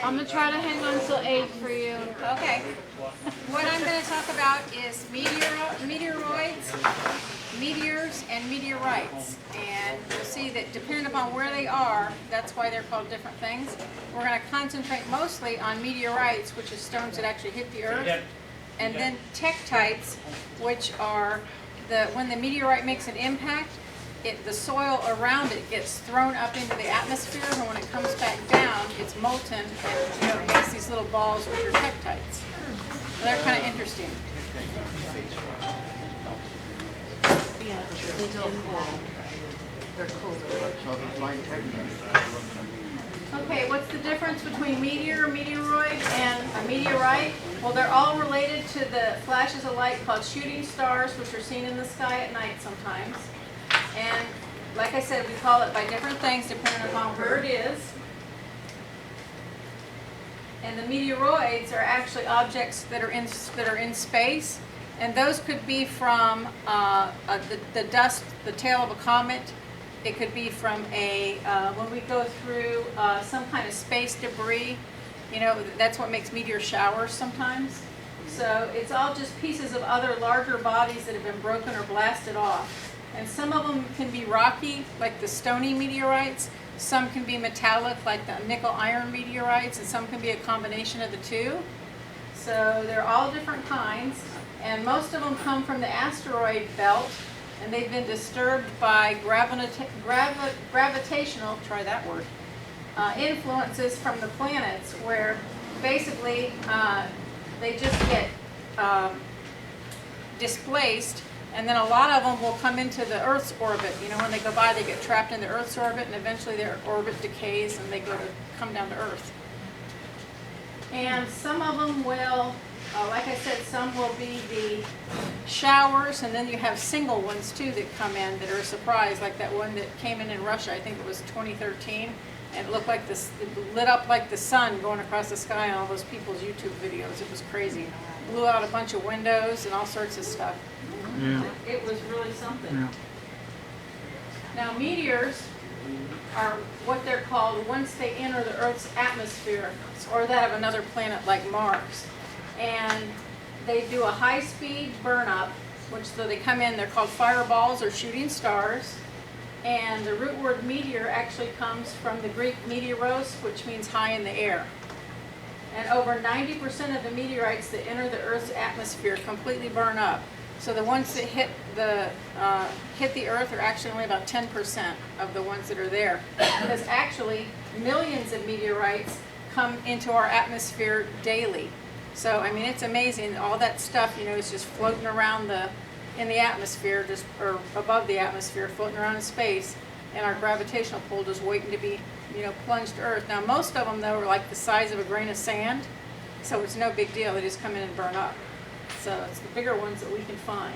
I'm going to try to hang on till 8 for you. Okay. What I'm going to talk about is meteoroids, meteors, and meteorites. And you'll see that depending upon where they are, that's why they're called different things. We're going to concentrate mostly on meteorites, which is stones that actually hit the earth. And then tektites, which are when the meteorite makes an impact, the soil around it gets thrown up into the atmosphere, and when it comes back down, it's molten, and it makes these little balls, which are tektites. So they're kind of interesting. Yeah, they're cool. Okay, what's the difference between meteor, meteoroid, and a meteorite? Well, they're all related to the flashes of light called shooting stars, which are seen in the sky at night sometimes. And like I said, we call it by different things depending upon where it is. And the meteoroids are actually objects that are in space, and those could be from the dust, the tail of a comet. It could be from when we go through some kind of space debris. You know, that's what makes meteor showers sometimes. So it's all just pieces of other larger bodies that have been broken or blasted off. And some of them can be rocky, like the stony meteorites. Some can be metallic, like the nickel-iron meteorites, and some can be a combination of the two. So they're all different kinds, and most of them come from the asteroid belt, and they've been disturbed by gravitational, try that word, influences from the planets, where basically they just get displaced. And then a lot of them will come into the Earth's orbit. You know, when they go by, they get trapped in the Earth's orbit, and eventually their orbit decays, and they come down to Earth. And some of them will, like I said, some will be the showers, and then you have single ones too that come in that are a surprise, like that one that came in Russia. I think it was 2013, and it looked like this, it lit up like the sun going across the sky on all those people's YouTube videos. It was crazy. Blew out a bunch of windows and all sorts of stuff. Yeah. It was really something. Yeah. Now meteors are what they're called once they enter the Earth's atmosphere, or that of another planet like Mars. And they do a high-speed burn-up, which so they come in, they're called fireballs or shooting stars. And the root word meteor actually comes from the Greek meteoros, which means high in the air. And over 90% of the meteorites that enter the Earth's atmosphere completely burn up. So the ones that hit the Earth are actually only about 10% of the ones that are there. Because actually, millions of meteorites come into our atmosphere daily. So, I mean, it's amazing. All that stuff, you know, is just floating around in the atmosphere, or above the atmosphere, floating around in space. And our gravitational pull just waiting to be, you know, plunged to Earth. Now, most of them, though, are like the size of a grain of sand. So it's no big deal. They just come in and burn up. So it's the bigger ones that we can find.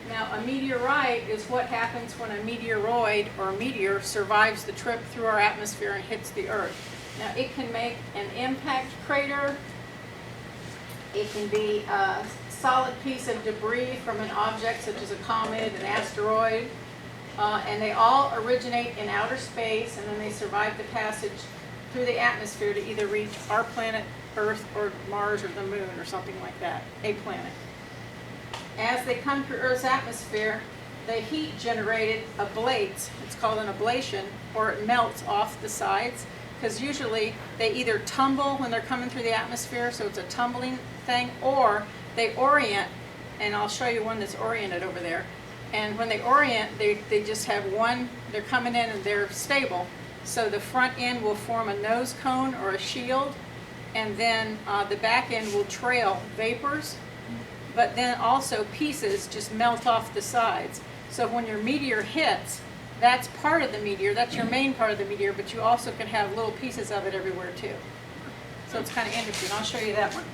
Now a meteorite is what happens when a meteoroid or a meteor survives the trip through our atmosphere and hits the Earth. Now it can make an impact crater. It can be a solid piece of debris from an object such as a comet, an asteroid, and they all originate in outer space, and then they survive the passage through the atmosphere to either reach our planet, Earth, or Mars, or the Moon, or something like that, a planet. As they come through Earth's atmosphere, the heat generated ablates, it's called an ablation, or it melts off the sides, because usually they either tumble when they're coming through the atmosphere, so it's a tumbling thing, or they orient, and I'll show you one that's oriented over there. And when they orient, they just have one, they're coming in and they're stable. So the front end will form a nose cone or a shield, and then the back end will trail vapors, but then also pieces just melt off the sides. So when your meteor hits, that's part of the meteor, that's your main part of the meteor, but you also can have little pieces of it everywhere too. So it's kind of interesting. I'll show you that one.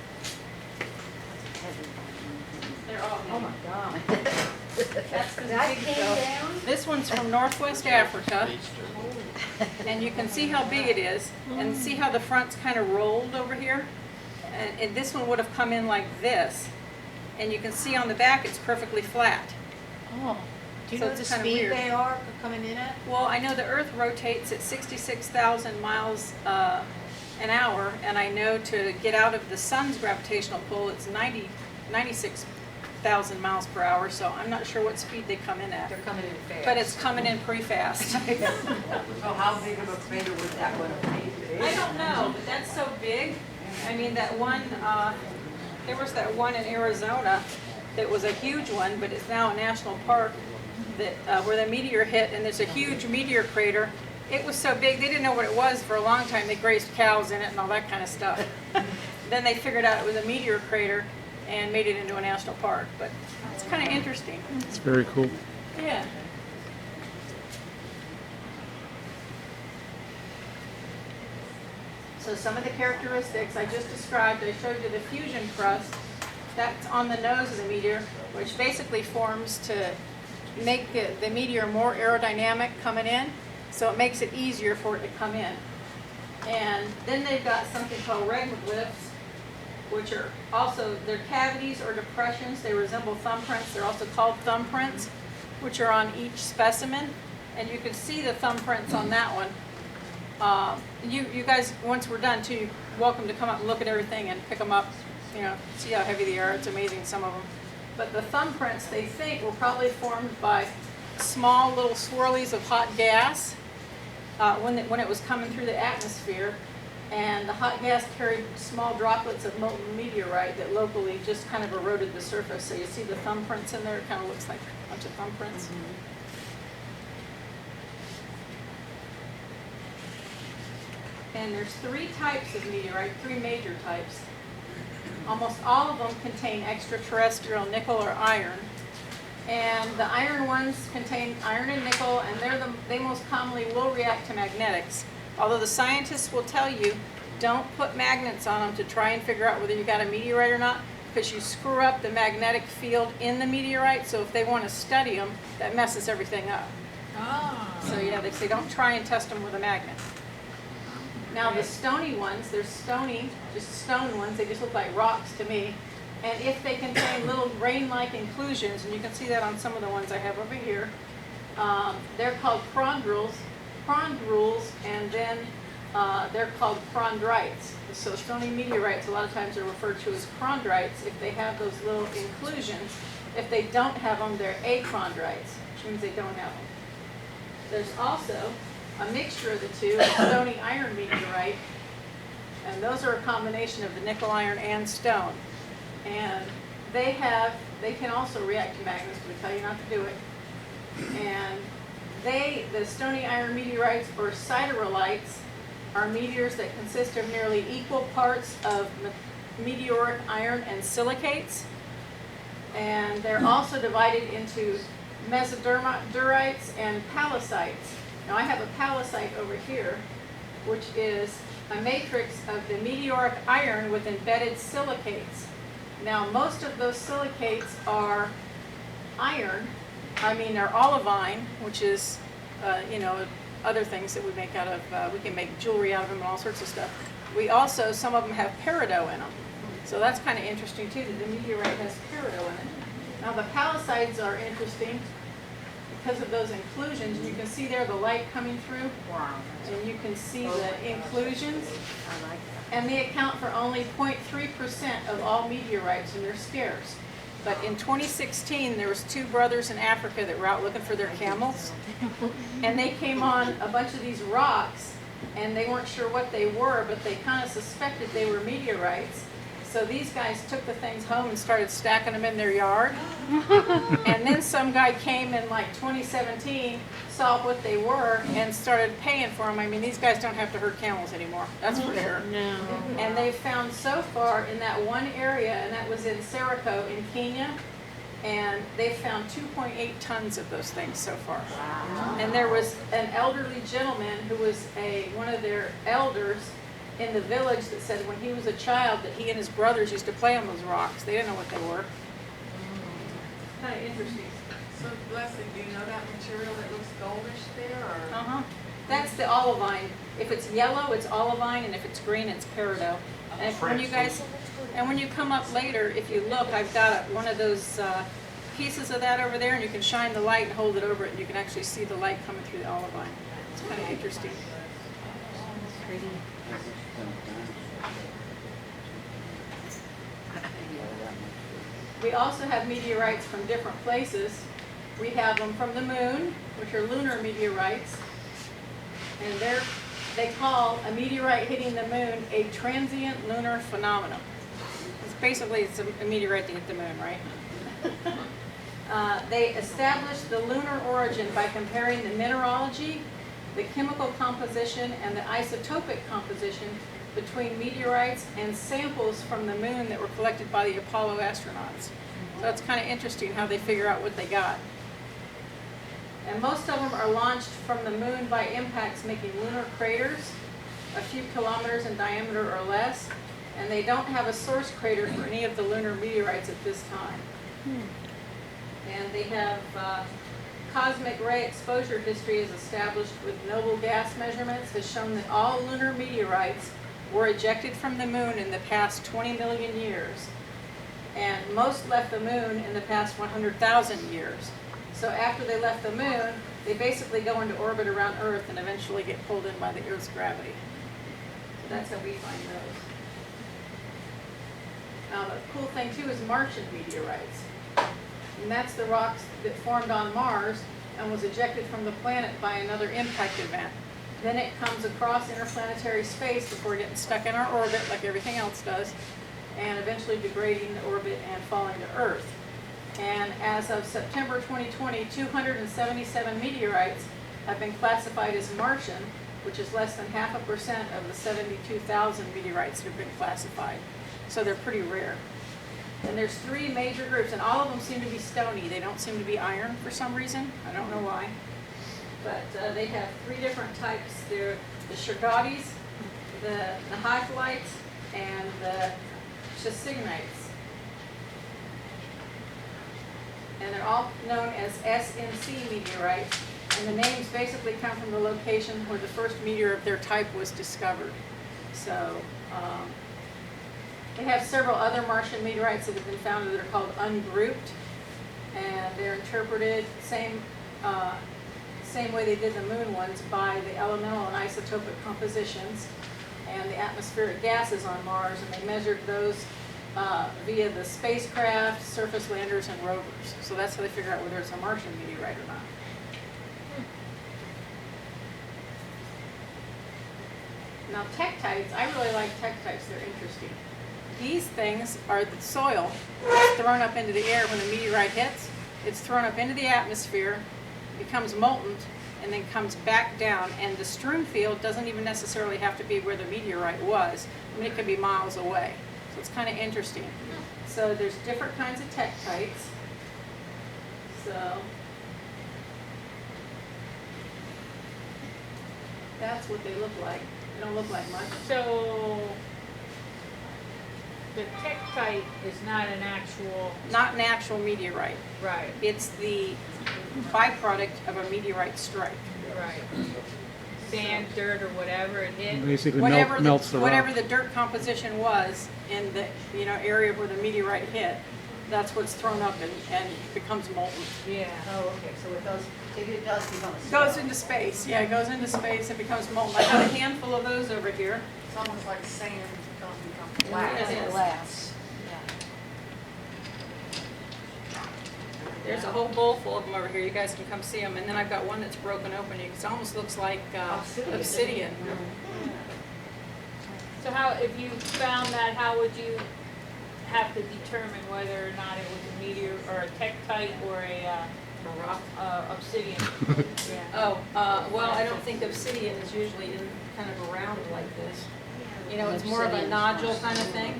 They're all heavy. Oh my God. That's the That big came though. down? This one's from Northwest Africa, and you can see how big it is, and see how the front's kind of rolled over here. And this one would have come in like this, and you can see on the back it's perfectly flat. Oh. Do you So know it's the kinda speed weird. they are coming in at? Well, I know the Earth rotates at 66,000 miles an hour, and I know to get out of the sun's gravitational pull, it's 96,000 miles per hour, so I'm not sure what speed they come in at. They're coming in fast. But it's coming in pretty fast. So how big of a crater would that one be? I don't know, but that's so big. I mean, that one, there was that one in Arizona that was a huge one, but it's now a national park that where the meteor hit, and there's a huge meteor crater. It was so big, they didn't know what it was for a long time. They grazed cows in it and all that kind of stuff. Then they figured out it was a meteor crater and made it into a national park. But it's kind of interesting. It's very cool. Yeah. So some of the characteristics I just described, I showed you the fusion crust. That's on the nose of the meteor, which basically forms to make the meteor more aerodynamic coming in. So it makes it easier for it to come in. And then they've got something called regoliths, which are also, they're cavities or depressions. They resemble thumbprints. They're also called thumbprints, which are on each specimen. And you can see the thumbprints on that one. You guys, once we're done too, you're welcome to come up and look at everything and pick them up, you know, see how heavy they are. It's amazing, some of them. But the thumbprints, they think, were probably formed by small little swirlies of hot gas when it was coming through the atmosphere. And the hot gas carried small droplets of molten meteorite that locally just kind of eroded the surface. So you see the thumbprints in there, it kind of looks like a bunch of thumbprints. And there's 3 types of meteorite, 3 major types. Almost all of them contain extraterrestrial nickel or iron. And the iron ones contain iron and nickel, and they most commonly will react to magnetics. Although the scientists will tell you, don't put magnets on them to try and figure out whether you got a meteorite or not, because you screw up the magnetic field in the meteorite, so if they want to study them, that messes everything up. Oh. So yeah, they say don't try and test them with a magnet. Now the stony ones, they're stony, just stone ones, they just look like rocks to me. And if they contain little grain-like inclusions, and you can see that on some of the ones I have over here, they're called chondrules, and then they're called chondrites. So stony meteorites a lot of times are referred to as chondrites if they have those little inclusions. If they don't have them, they're achondrites, which means they don't have them. There's also a mixture of the two, a stony iron meteorite, and those are a combination of the nickel, iron, and stone. And they can also react to magnets, we tell you not to do it. And the stony iron meteorites, or siderolites, are meteors that consist of nearly equal parts of meteoric iron and silicates. And they're also divided into mesodurites and palisades. Now I have a palisade over here, which is a matrix of the meteoric iron with embedded silicates. Now most of those silicates are iron, are olivine, which is, other things that we make out of, we can make jewelry out of them and all sorts of stuff. We also, some of them have peridot in them. So that's kind of interesting too, that the meteorite has peridot in it. Now the palisades are interesting because of those inclusions, and you can see there the light coming through. Wow. And you can see the inclusions. I like that. And they account for only 0.3% of all meteorites, and they're scarce. But in 2016, there was 2 brothers in Africa that were out looking for their camels. And they came on a bunch of these rocks, and they weren't sure what they were, but they kind of suspected they were meteorites. So these guys took the things home and started stacking them in their yard. And then some guy came in like 2017, saw what they were, and started paying for them. I mean, these guys don't have to herd camels anymore, that's for sure. No. And they've found so far in that one area, and that was in Seriko in Kenya, and they found 2.8 tons of those things so far. Wow. And there was an elderly gentleman who was one of their elders in the village that said when he was a child that he and his brothers used to play on those rocks. They didn't know what they were. Kind of interesting. So Leslie, do you know that material that looks goldish there, or? Uh-huh. That's the olivine. If it's yellow, it's olivine, and if it's green, it's peridot. And when you come up later, if you look, I've got one of those pieces of that over there, and you can shine the light and hold it over it, and you can actually see the light coming through the olivine. It's kind of interesting. We also have meteorites from different places. We have them from the moon, which are lunar meteorites, and they call a meteorite hitting the moon a transient lunar phenomenon. It's a meteorite that hit the moon, right? They established the lunar origin by comparing the mineralogy, the chemical composition, and the isotopic composition between meteorites and samples from the moon that were collected by the Apollo astronauts. So it's kind of interesting how they figure out what they got. And most of them are launched from the moon by impacts making lunar craters, a few kilometers in diameter or less, and they don't have a source crater for any of the lunar meteorites at this time. And they have cosmic ray exposure history is established with noble gas measurements, has shown that all lunar meteorites were ejected from the moon in the past 20 million years. And most left the moon in the past 100,000 years. So after they left the moon, they basically go into orbit around Earth and eventually get pulled in by the Earth's gravity. So that's how we find those. Now the cool thing too is Martian meteorites. And that's the rocks that formed on Mars and was ejected from the planet by another impact event. Then it comes across interplanetary space before getting stuck in our orbit like everything else does, and eventually degrading the orbit and falling to Earth. And as of September 2020, 277 meteorites have been classified as Martian, which is less than 0.5% of the 72,000 meteorites that have been classified. So they're pretty rare. And there's 3 major groups, and all of them seem to be stony. They don't seem to be iron for some reason. I don't know why. But they have 3 different types. They're the Shergottis, the Hyphalites, and the Chasignites. And they're all known as SNC meteorites. And the names basically come from the location where the first meteor of their type was discovered. So they have several other Martian meteorites that have been found that are called ungrouped. And they're interpreted same way they did the moon ones, by the elemental and isotopic compositions and the atmospheric gases on Mars, and they measured those via the spacecraft, surface landers, and rovers. So that's how they figure out whether it's a Martian meteorite or not. Now tektites, I really like tektites, they're interesting. These things are the soil thrown up into the air when the meteorite hits. It's thrown up into the atmosphere, becomes molten, and then comes back down. And the strewn field doesn't even necessarily have to be where the meteorite was. I mean, it could be miles away. So it's kind of interesting. So there's different kinds of tektites. So that's what they look like. They don't look like much. So the tektite is not an actual. Not an actual meteorite. Right. It's the byproduct of a meteorite strike. Right. Sand, dirt, or whatever it hit. Basically Whatever melts the rock. whatever the dirt composition was in the area where the meteorite hit, that's what's thrown up and becomes molten. Yeah. Oh, okay, so it does become a Goes stone. into space. Yeah, it goes into space and becomes molten. I got a handful of those over here. It's almost like sand doesn't become Yeah, glass. it is. Glass. There's a whole bowl full of them over here. You guys can come see them. And then I've got one that's broken open. It almost looks like obsidian. So how, if you found that, how would you have to determine whether or not it was a meteor or a tektite or a rock. obsidian? Yeah. Oh, well, I don't think obsidian is usually in kind of around like this. You know, it's more of a nodule kind of thing.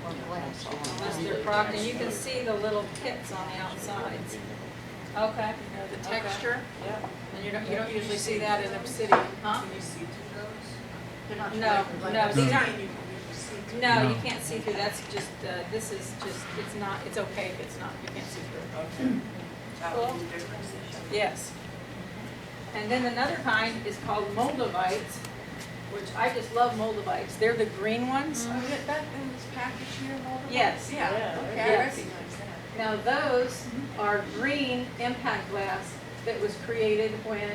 Or glass. Unless they're cropped, and you can see the little pits on the outsides. Okay. You know, the texture. Yeah. And you don't usually see that in obsidian, huh? Can you see through those? They're not No, like no, these aren't. You see through. No, No. you can't see through. That's just. This is just. It's not. It's opaque. It's not. You can't see through. Okay. That would be the difference. Yes. And then another kind is called moldavites, which I just love moldavites. They're the green ones. Oh, that in this package here, Walter? Yes. Yeah, okay, I Yes. recognize that. Now those are green impact glass that was created when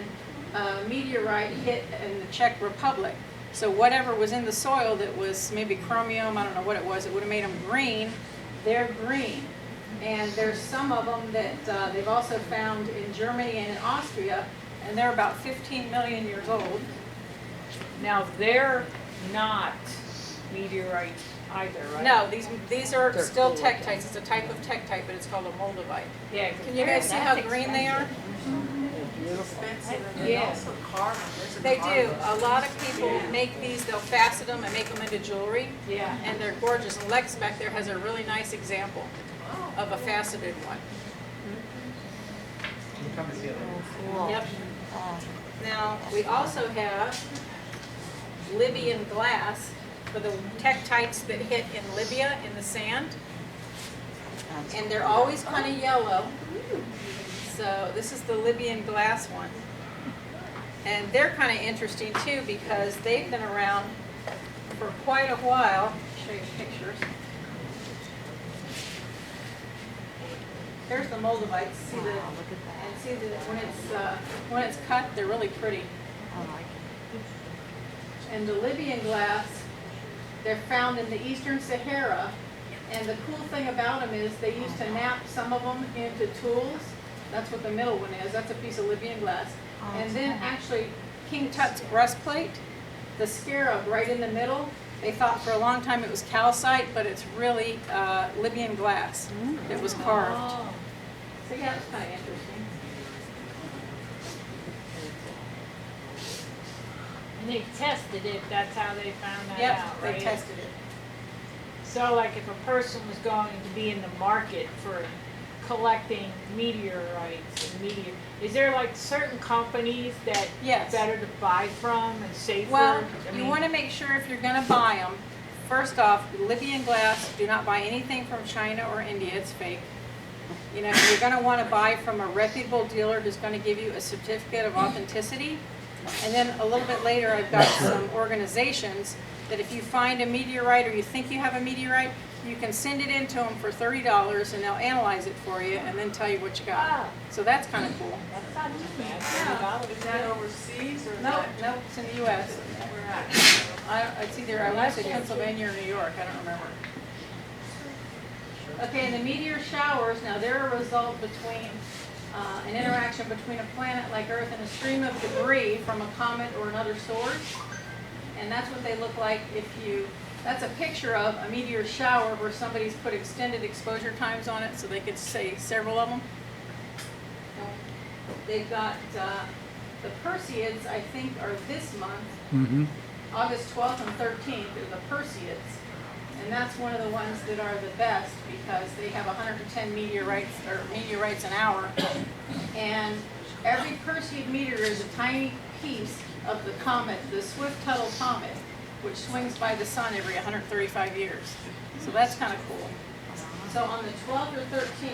a meteorite hit in the Czech Republic. So whatever was in the soil that was maybe chromium, I don't know what it was, it would have made them green. They're green. And there's some of them that they've also found in Germany and in Austria, and they're about 15 million years old. Now, they're not meteorites either, right? No, these are still tektites. It's a type of tektite, but it's called a moldavite. Yeah. Can you guys see how green they are? Expensive, and they Yeah. also carve them. There's a They do. carving. A lot of people make these, they'll facet them and make them into jewelry, Yeah. and they're gorgeous. And Lex back there has a really nice example Oh. of a faceted one. Come and see it. Cool. Yep. Now, we also have Libyan glass for the tektites that hit in Libya in the sand. And they're always kind of yellow. So this is the Libyan glass one. And they're kind of interesting too because they've been around for quite a while. I'll show you pictures. Here's the moldavites. See the, Wow, look at that. and see that when it's cut, they're really pretty. I like it. And the Libyan glass, they're found in the eastern Sahara. And the cool thing about them is they used to nap some of them into tools. That's what the middle one is. That's a piece of Libyan glass. And then actually, King Tut's breastplate, the scarab right in the middle, they thought for a long time it was calcite, but it's really Libyan glass that was carved. Oh. So yeah, it's kind of interesting. And they tested it, that's how they found that Yep, out, they right? tested it. So like if a person was going to be in the market for collecting meteorites and is there like certain companies that Yes. better to buy from and safer? Well, I you mean, want to make sure if you're going to buy them, first off, Libyan glass, do not buy anything from China or India, it's fake. You know, you're going to want to buy from a reputable dealer who's going to give you a certificate of authenticity. And then a little bit later, I've got some organizations that if you find a meteorite or you think you have a meteorite, you can send it in to them for $30 and they'll analyze it for you and then tell you what you got. Ah. So that's kind of cool. That's not too bad. Yeah. Is that overseas or is No, that no, it's in the U.S. where at? It's either, I want to say Pennsylvania or New York, I don't remember. Okay, and the meteor showers, now they're a result between, an interaction between a planet like Earth and a stream of debris from a comet or another source. And that's what they look like if you, that's a picture of a meteor shower where somebody's put extended exposure times on it so they could say several of them. They've got, the Perseids, I think, are this month. August 12th and 13th are the Perseids. And that's one of the ones that are the best because they have 110 meteorites an hour. And every Perseid meteor is a tiny piece of the comet, the Swift-Tuttle comet, which swings by the sun every 135 years. So that's kind of cool. So on the 12th or 13th,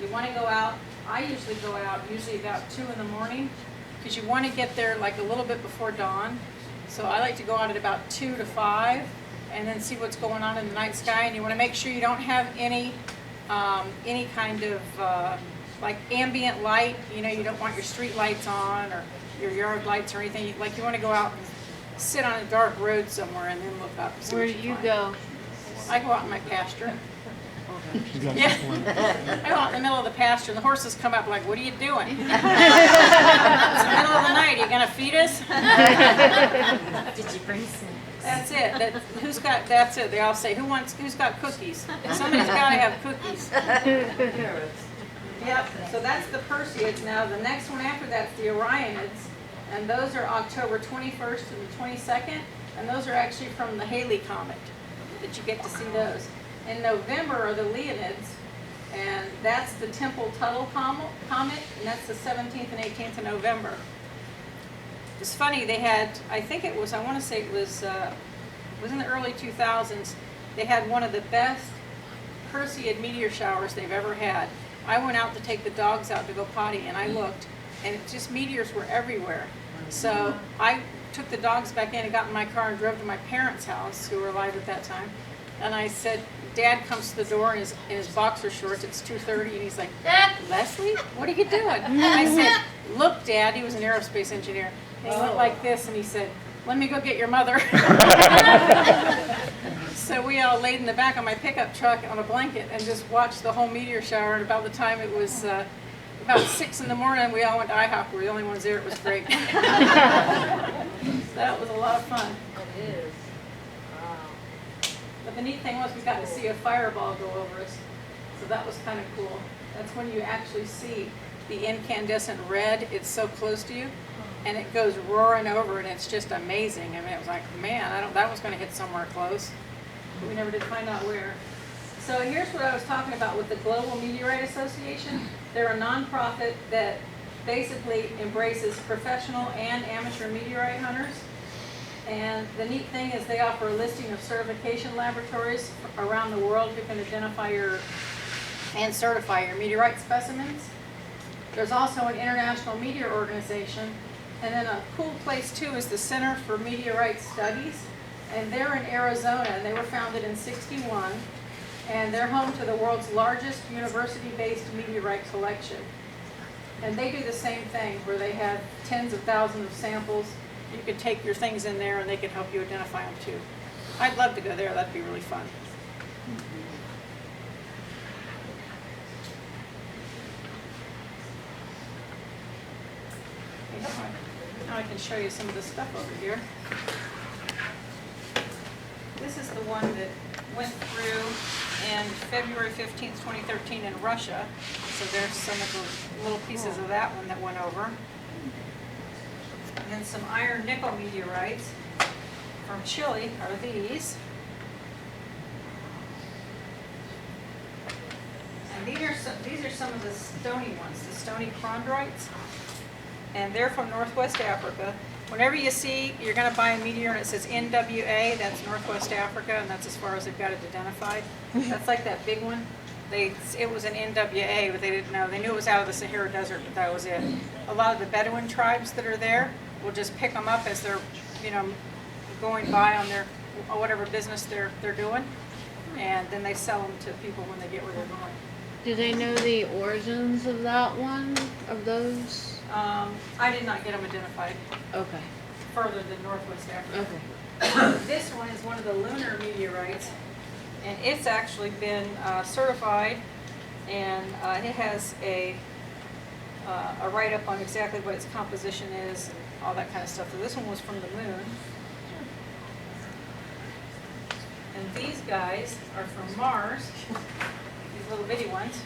you want to go out. I usually go out usually about 2 in the morning because you want to get there like a little bit before dawn. So I like to go out at about 2 to 5 and then see what's going on in the night sky. And you want to make sure you don't have any kind of like ambient light. You know, you don't want your street lights on or your yard lights or anything. You want to go out and sit on a dark road somewhere and then look up. And see Where what do you find. go? I go out in my pasture. Yeah, I go out in the middle of the pasture. The horses come up like, "What are you doing? It's the middle of the night. Are you gonna feed us?" Did you bring some? That's it. That's it. They all say, who's got cookies? Somebody's got to have cookies. Yep. So that's the Perseids. Now the next one after that's the Orionids, and those are October 21st to the 22nd, and those are actually from the Halley Comet that you get to see those. In November are the Leonids, and that's the Temple-Tuttle comet, and that's the 17th and 18th of November. It's funny, they had, I think it was, I want to say it was in the early 2000s, they had one of the best Perseid meteor showers they've ever had. I went out to take the dogs out to go potty, and I looked, and it just meteors were everywhere. So I took the dogs back in and got in my car and drove to my parents' house, who were alive at that time, And I said, Dad comes to the door in his boxer shorts. It's 2:30, and he's like, Leslie, what are you doing? And I said, look, Dad. He was an aerospace engineer. And he went like this, and he said, let me go get your mother. So we all laid in the back of my pickup truck on a blanket and just watched the whole meteor shower. And about the time it was about 6 in the morning, we all went to IHOP. We were the only ones there. It was great. That was a lot of fun. It is. Wow. But the neat thing was we got to see a fireball go over us. So that was kind of cool. That's when you actually see the incandescent red. It's so close to you. And it goes roaring over, and it's just amazing. I mean, it was like, man, that was going to hit somewhere close. But we never did find out where. So here's what I was talking about with the Global Meteorite Association. They're a nonprofit that basically embraces professional and amateur meteorite hunters. And the neat thing is they offer a listing of certification laboratories around the world who can identify and certify your meteorite specimens. There's also an international meteor organization. And then a cool place too is the Center for Meteorite Studies. And they're in Arizona, and they were founded in '61. And they're home to the world's largest university-based meteorite collection. And they do the same thing, where they have tens of thousands of samples. You could take your things in there, and they can help you identify them too. I'd love to go there. That'd be really fun. Now I can show you some of the stuff over here. This is the one that went through in February 15th, 2013 in Russia. So there's some of the little pieces of that one that went over. And then some iron nickel meteorites from Chile are these. And these are some of the stony ones, the stony chondrites. And they're from Northwest Africa. Whenever you see, you're going to buy a meteor and it says NWA, that's Northwest Africa, and that's as far as they've got it identified. That's like that big one. It was an NWA, but they didn't know. They knew it was out of the Sahara Desert, but that was it. A lot of the Bedouin tribes that are there will just pick them up as they're, going by on their whatever business they're doing, and then they sell them to people when they get where they're going. Do they know the origins of that one, of those? I did not get them identified Okay. further than Northwest Africa. Okay. This one is one of the lunar meteorites, and it's actually been certified, and it has a write-up on exactly what its composition is and all that kind of stuff. So this one was from the moon. And these guys are from Mars, these little bitty ones.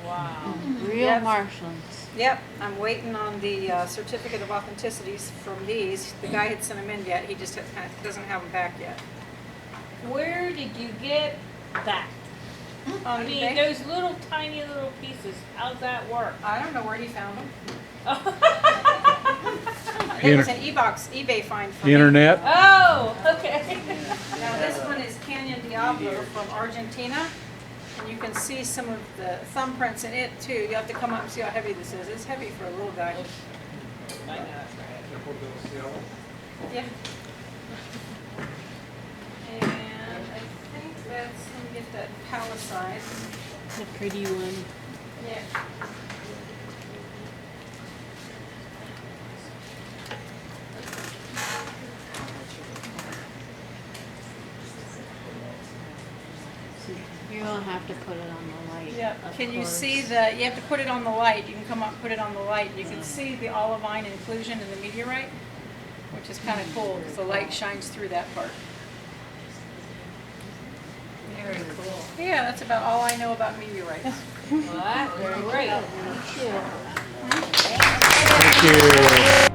Wow. Real Yep. Martians. Yep, I'm waiting on the certificate of authenticities from these. The guy had sent them in yet, he just doesn't have them back yet. Where did you get that? I mean, eBay? those little tiny little pieces, how's that work? I don't know where he found them. Oh, It was an eBay find for The internet. okay. Now this one is Canyon Diablo from Argentina, and you can see some of the thumbprints in it too. You have to come up and see how heavy this is. It's heavy for a little guy. I know. Yeah. And I think that's, let me get that Palisades. The pretty one. Yeah. You're gonna have to put it on the light. Yep. of Can you course. see you have to put it on the light. You can come up and put it on the light. You can see the olivine inclusion in the meteorite, which is kind of cool because the light shines through that part. Very cool. Yeah, that's about all I know about meteorites. Well, that was great. Thank you.